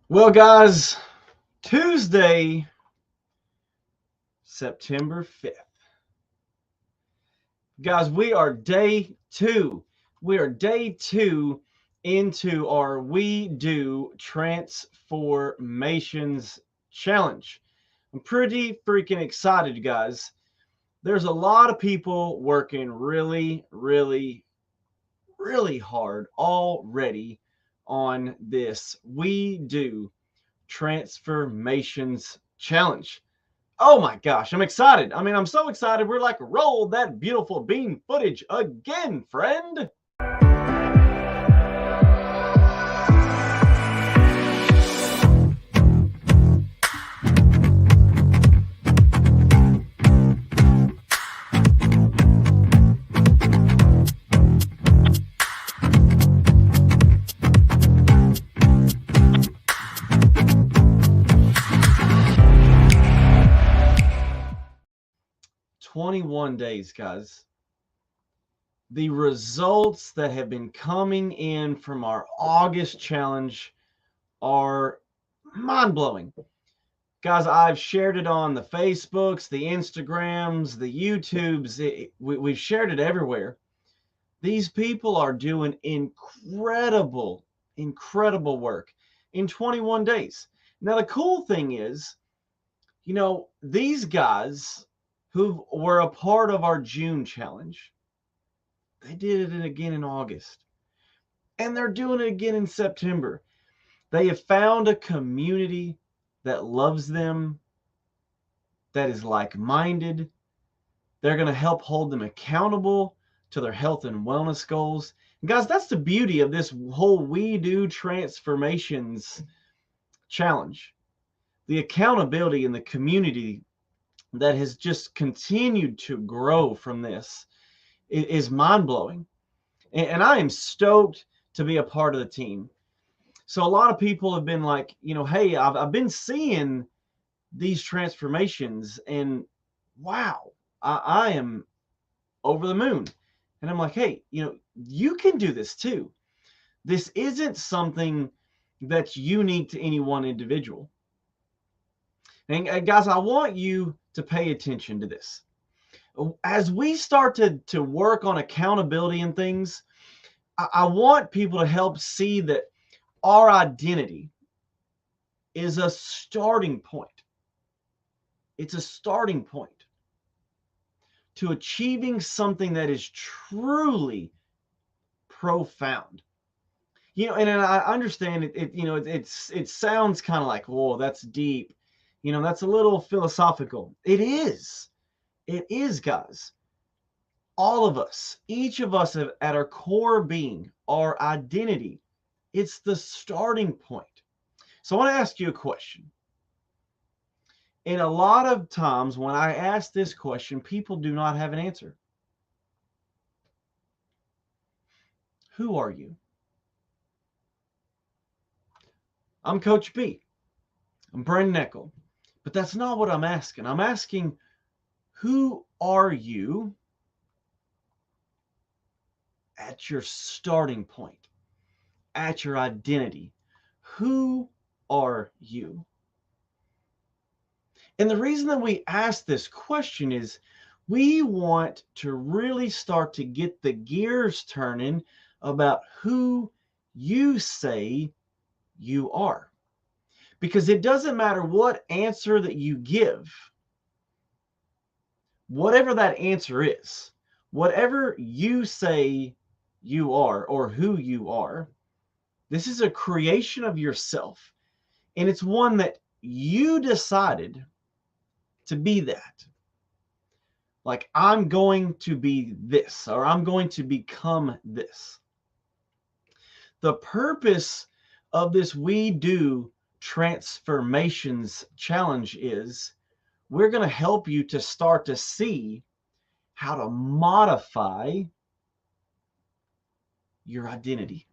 Well, guys, Tuesday, September 5th. Guys, we are day two. We are day two into our We Do Transformations Challenge. I'm pretty freaking excited, guys. There's a lot of people working really hard already on this We Do Transformations Challenge. Oh my gosh, I'm excited. I'm so excited. We're like, roll that beautiful bean footage again, friend. 21 days, guys. The results that have been coming in from our August challenge are mind blowing. Guys, I've shared it on the Facebooks, the Instagrams, the YouTubes. We've shared it everywhere. These people are doing incredible work in 21 days. Now, the cool thing is, these guys who were a part of our June challenge, they did it again in August. And they're doing it again in September. They have found a community that loves them, that is like-minded. They're going to help hold them accountable to their health and wellness goals. And guys, that's the beauty of this whole We Do Transformations challenge. The accountability and the community that has just continued to grow from this is mind-blowing. And I am stoked to be a part of the team. So a lot of people have been like, hey, I've been seeing these transformations and wow, I am over the moon. And I'm like, hey, you can do this too. This isn't something that's unique to any one individual. And guys, I want you to pay attention to this. As we start to work on accountability and things, I want people to help see that our identity is a starting point. It's a starting point to achieving something that is truly profound. And I understand it sounds kind of like, whoa, that's deep. That's a little philosophical. It is. It is, guys. All of us, each of us at our core being, our identity, it's the starting point. So I want to ask you a question. And a lot of times when I ask this question, people do not have an answer. Who are you? I'm Coach B. I'm Brandon Eckel. But that's not what I'm asking. I'm asking, who are you at your starting point, at your identity? Who are you? And the reason that we ask this question is we want to really start to get the gears turning about who you say you are. Because it doesn't matter what answer that you give, whatever that answer is, whatever you say you are or who you are, this is a creation of yourself. And it's one that you decided to be that. Like, I'm going to be this, or I'm going to become this. The purpose of this We Do Transformations Challenge is we're going to help you to start to see how to modify your identity.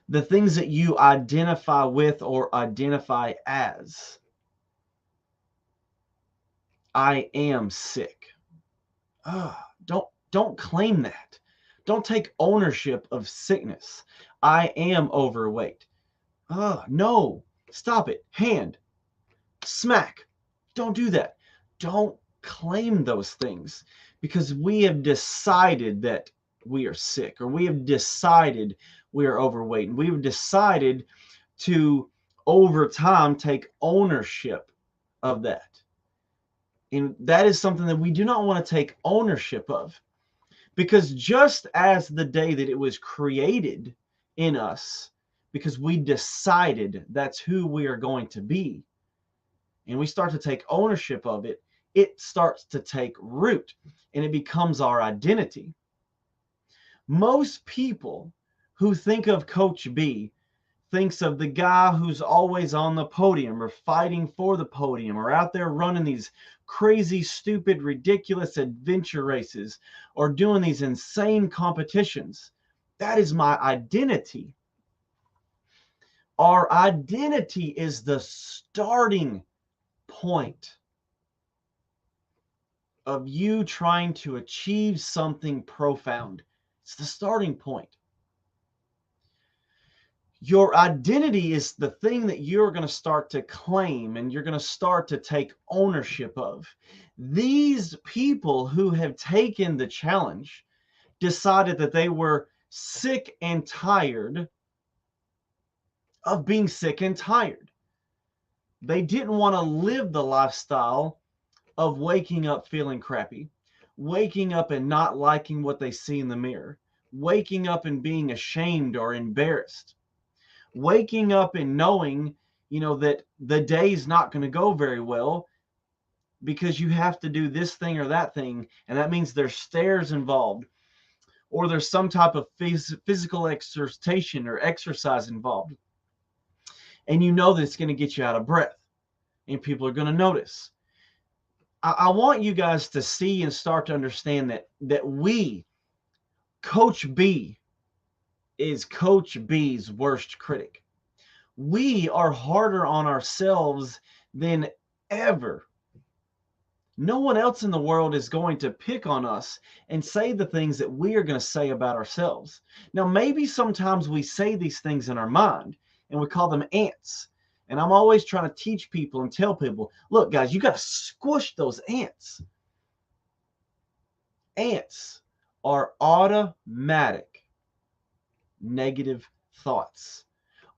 The things that you identify with or identify as. I am sick. Don't claim that. Don't take ownership of sickness. I am overweight. No. Stop it. Hand. Smack. Don't do that. Don't claim those things, because we have decided that we are sick, or we have decided we are overweight, and we have decided to, over time, take ownership of that. And that is something that we do not want to take ownership of, because just as the day that it was created in us, because we decided that's who we are going to be, and we start to take ownership of it, it starts to take root and it becomes our identity. Most people who think of Coach B thinks of the guy who's always on the podium, or fighting for the podium, or out there running these crazy, stupid, ridiculous adventure races, or doing these insane competitions. That is my identity. Our identity is the starting point of you trying to achieve something profound. It's the starting point. Your identity is the thing that you're going to start to claim and you're going to start to take ownership of. These people who have taken the challenge decided that they were sick and tired of being sick and tired. They didn't want to live the lifestyle of waking up feeling crappy, waking up and not liking what they see in the mirror, waking up and being ashamed or embarrassed, waking up and knowing, that the day's not going to go very well because you have to do this thing or that thing, and that means there's stairs involved, or there's some type of physical exertion or exercise involved, and you know that it's going to get you out of breath, and people are going to notice. I want you guys to see and start to understand that we, Coach B, is Coach B's worst critic. We are harder on ourselves than ever. No one else in the world is going to pick on us and say the things that we are going to say about ourselves. Now, maybe sometimes we say these things in our mind and we call them ants. And I'm always trying to teach people and tell people, look, guys, you got to squish those ants. Ants are automatic negative thoughts.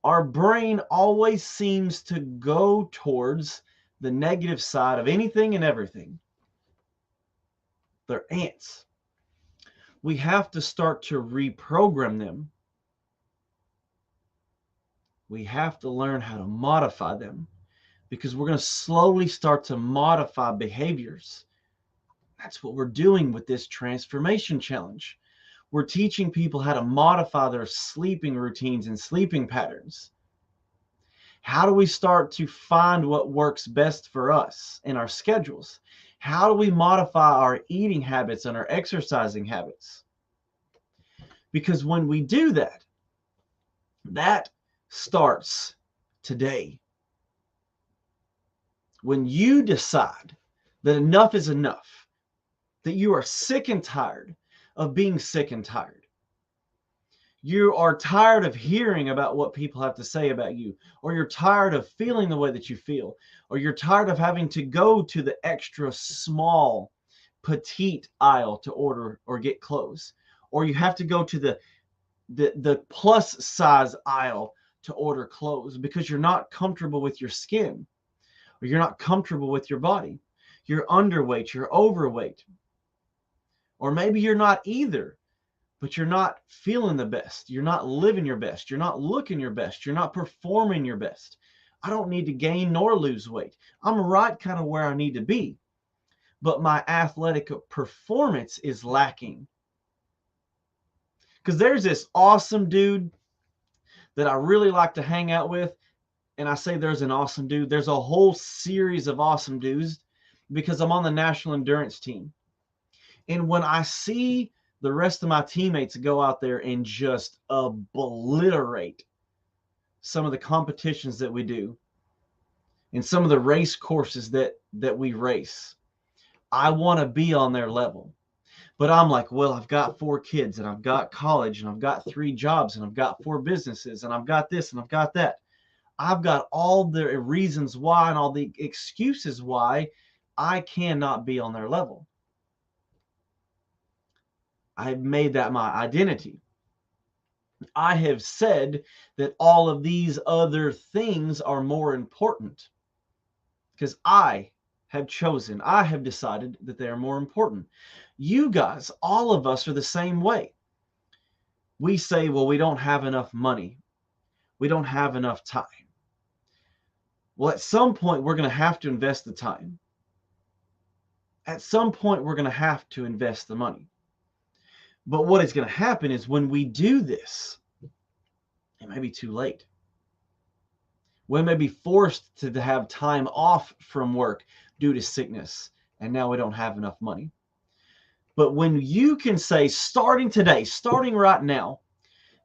Our brain always seems to go towards the negative side of anything and everything. They're ants. We have to start to reprogram them. We have to learn how to modify them, because we're going to slowly start to modify behaviors. That's what we're doing with this transformation challenge. We're teaching people how to modify their sleeping routines and sleeping patterns. How do we start to find what works best for us in our schedules? How do we modify our eating habits and our exercising habits? Because when we do that, that starts today. When you decide that enough is enough, that you are sick and tired of being sick and tired, you are tired of hearing about what people have to say about you, or you're tired of feeling the way that you feel, or you're tired of having to go to the extra small, petite aisle to order or get clothes, or you have to go to the plus size aisle to order clothes because you're not comfortable with your skin, or you're not comfortable with your body. You're underweight, you're overweight, or maybe you're not either, but you're not feeling the best. You're not living your best. You're not looking your best. You're not performing your best. I don't need to gain nor lose weight. I'm right kind of where I need to be, but my athletic performance is lacking. Because there's this awesome dude that I really like to hang out with. And I say there's an awesome dude. There's a whole series of awesome dudes because I'm on the national endurance team. And when I see the rest of my teammates go out there and just obliterate some of the competitions that we do and some of the race courses that we race, I want to be on their level. But I'm like, well, I've got 4 kids and I've got college and I've got 3 jobs and I've got 4 businesses and I've got this and I've got that. I've got all the reasons why and all the excuses why I cannot be on their level. I've made that my identity. I have said that all of these other things are more important because I have chosen, I have decided that they are more important. You guys, all of us are the same way. We say, well, we don't have enough money. We don't have enough time. Well, at some point, we're going to have to invest the time. At some point, we're going to have to invest the money. But what is going to happen is when we do this, it may be too late. We may be forced to have time off from work due to sickness, and now we don't have enough money. But when you can say, starting today, starting right now,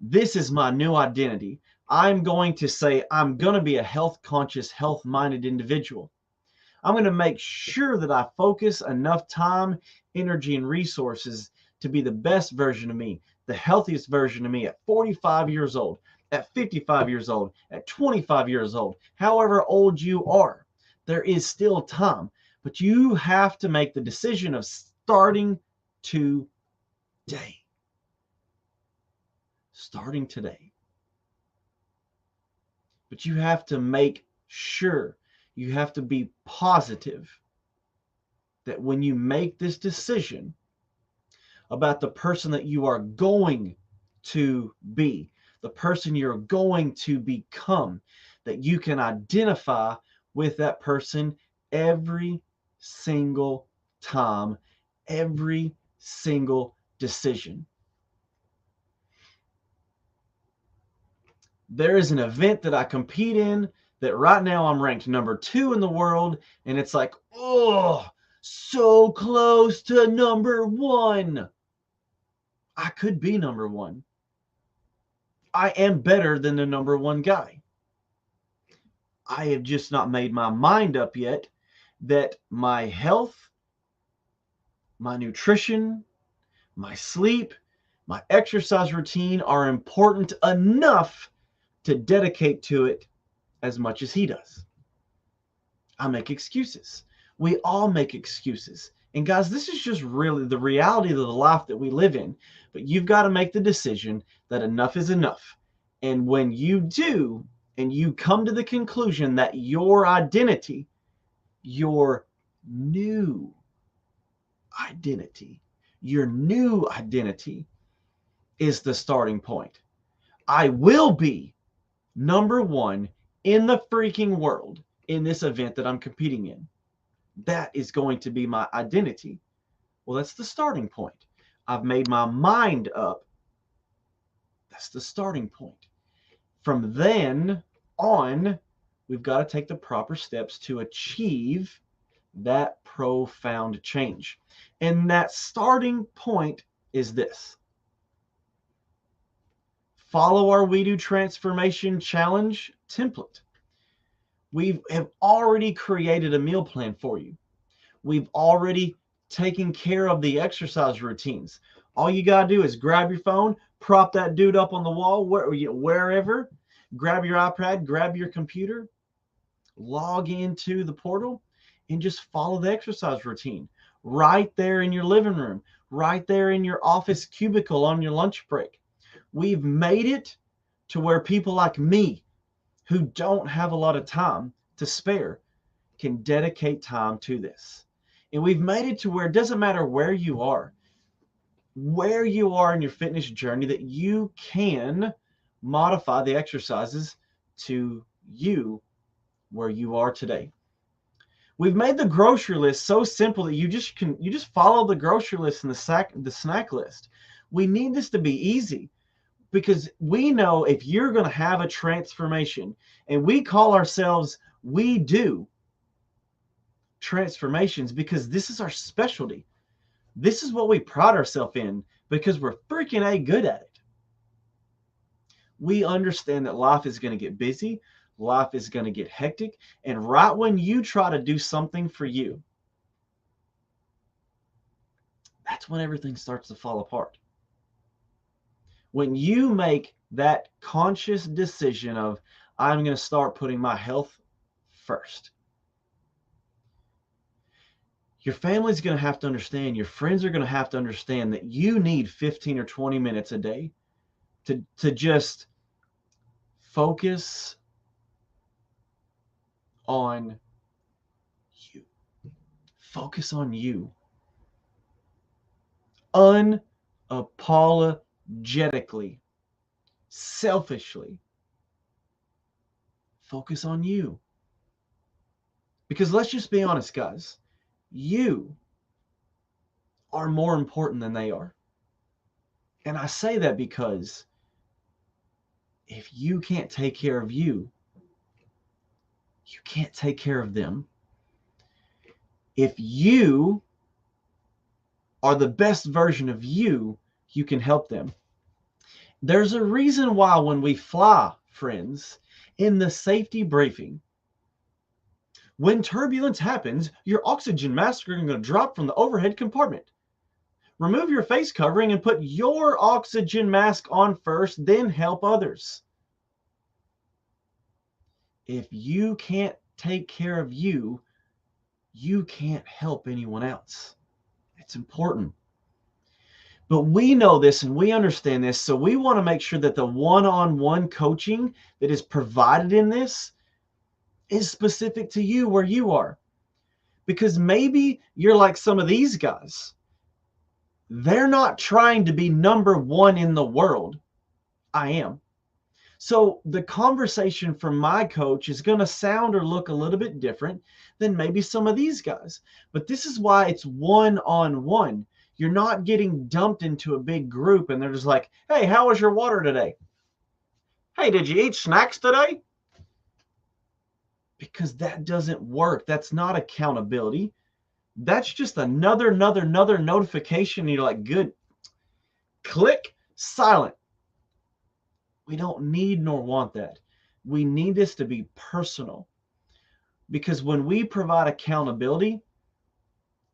this is my new identity. I'm going to say, I'm going to be a health conscious, health minded individual. I'm going to make sure that I focus enough time, energy, and resources to be the best version of me, the healthiest version of me at 45 years old, at 55 years old, at 25 years old, however old you are. There is still time, but you have to make the decision of starting today. Starting today. But you have to make sure, you have to be positive that when you make this decision about the person that you are going to be, the person you're going to become, that you can identify with that person every single time, every single decision. There is an event that I compete in that right now I'm ranked number 2 in the world, and it's like, oh, so close to number 1. I could be number 1. I am better than the number 1 guy. I have just not made my mind up yet that my health, my nutrition, my sleep, my exercise routine are important enough to dedicate to it as much as he does. I make excuses. We all make excuses. And guys, this is just really the reality of the life that we live in. But you've got to make the decision that enough is enough. And when you do, and you come to the conclusion that your identity, your new identity, your new identity is the starting point. I will be number 1 in the freaking world in this event that I'm competing in. That is going to be my identity. Well, that's the starting point. I've made my mind up. That's the starting point. From then on, we've got to take the proper steps to achieve that profound change. And that starting point is this. Follow our We Do Transformation Challenge template. We have already created a meal plan for you. We've already taken care of the exercise routines. All you got to do is grab your phone, prop that dude up on the wall, wherever, grab your iPad, grab your computer, log into the portal, and just follow the exercise routine right there in your living room, right there in your office cubicle on your lunch break. We've made it to where people like me who don't have a lot of time to spare can dedicate time to this. And we've made it to where it doesn't matter where you are in your fitness journey, that you can modify the exercises to you where you are today. We've made the grocery list so simple that you just follow the grocery list and the snack list. We need this to be easy, because we know if you're going to have a transformation, and we call ourselves We Do Transformations because this is our specialty. This is what we pride ourselves in because we're freaking good at it. We understand that life is going to get busy, life is going to get hectic, and right when you try to do something for you, that's when everything starts to fall apart. When you make that conscious decision of, I'm going to start putting my health first. Your family's going to have to understand, your friends are going to have to understand that you need 15 or 20 minutes a day to just focus on you. Focus on you. Unapologetically, selfishly. Focus on you. Because let's just be honest, guys. You are more important than they are. And I say that because if you can't take care of you, you can't take care of them. If you are the best version of you, you can help them. There's a reason why when we fly, friends, in the safety briefing, when turbulence happens, your oxygen mask are going to drop from the overhead compartment. Remove your face covering and put your oxygen mask on first, then help others. If you can't take care of you, you can't help anyone else. It's important. But we know this and we understand this, so we want to make sure that the one-on-one coaching that is provided in this is specific to you where you are. Because maybe you're like some of these guys. They're not trying to be number one in the world. I am. So the conversation from my coach is going to sound or look a little bit different than maybe some of these guys. But this is why it's one-on-one. You're not getting dumped into a big group and they're just like, hey, how was your water today? Hey, did you eat snacks today? Because that doesn't work. That's not accountability. That's just another notification. And you're like, good. Click, silent. We don't need nor want that. We need this to be personal. Because when we provide accountability,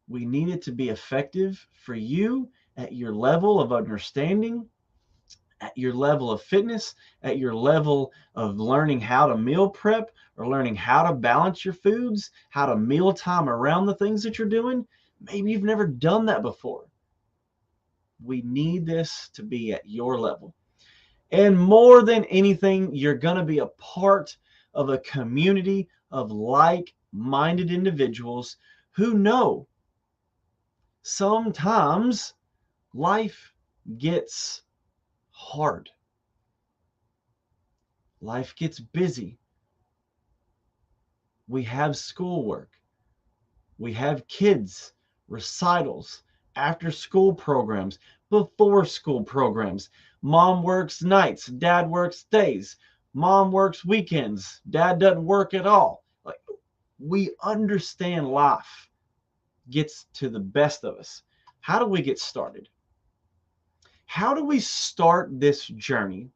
we need it to be effective for you at your level of understanding, at your level of fitness, at your level of learning how to meal prep or learning how to balance your foods, how to meal time around the things that you're doing. Maybe you've never done that before. We need this to be at your level. And more than anything, you're going to be a part of a community of like-minded individuals who know sometimes life gets hard. Life gets busy. We have schoolwork. We have kids, recitals, after school programs, before school programs. Mom works nights, dad works days. Mom works weekends, dad doesn't work at all. Like, we understand life gets to the best of us. How do we get started? How do we start this journey?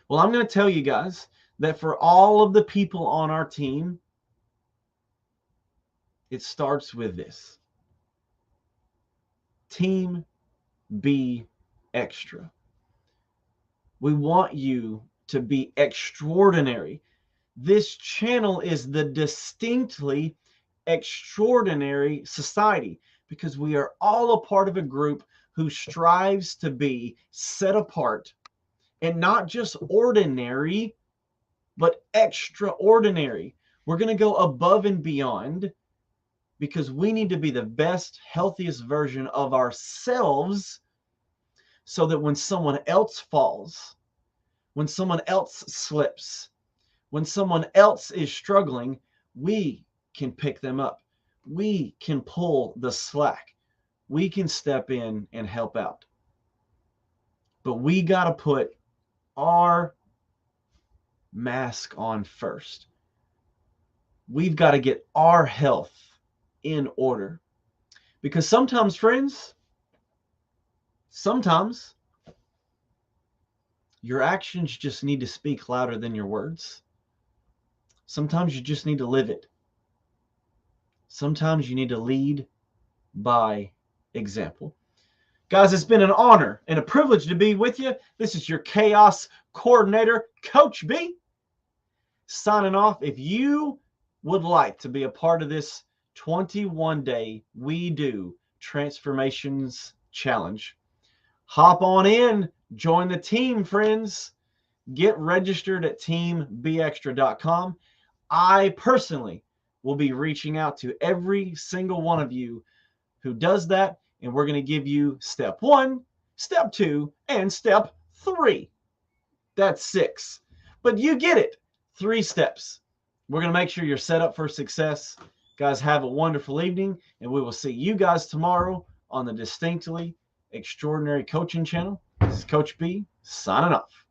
Well, I'm going to tell you guys that for all of the people on our team, it starts with this. Team Be Extra. We want you to be extraordinary. This channel is the distinctly extraordinary society because we are all a part of a group who strives to be set apart and not just ordinary, but extraordinary. We're going to go above and beyond because we need to be the best, healthiest version of ourselves so that when someone else falls, when someone else slips, when someone else is struggling, we can pick them up. We can pull the slack. We can step in and help out. But we got to put our mask on first. We've got to get our health in order. Because sometimes, friends, sometimes your actions just need to speak louder than your words. Sometimes you just need to live it. Sometimes you need to lead by example. Guys, it's been an honor and a privilege to be with you. This is your chaos coordinator, Coach B. signing off. If you would like to be a part of this 21-day We Do Transformations Challenge, hop on in, join the team, friends. Get registered at teambextra.com. I personally will be reaching out to every single one of you who does that, and we're going to give you step 1, step 2, and step 3. That's 6. But you get it. 3 steps. We're going to make sure you're set up for success. Guys, have a wonderful evening, and we will see you guys tomorrow on the Distinctly Extraordinary Coaching channel. This is Coach B signing off.